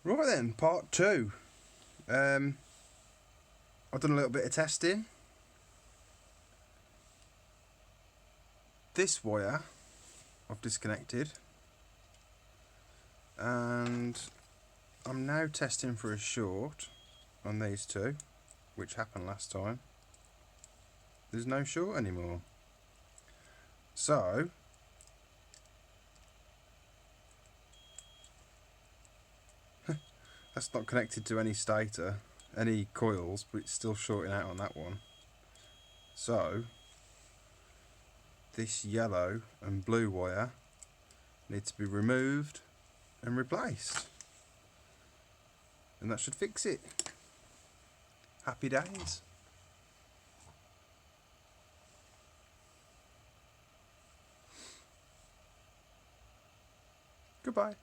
Right then, part 2. I've done a little bit of testing. This wire I've disconnected, and I'm now testing for a short on these two, which happened last time. There's no short anymore. So that's not connected to any stator, any coils, but it's still shorting out on that one. So this yellow and blue wire needs to be removed and replaced, and that should fix it. Happy days. Goodbye.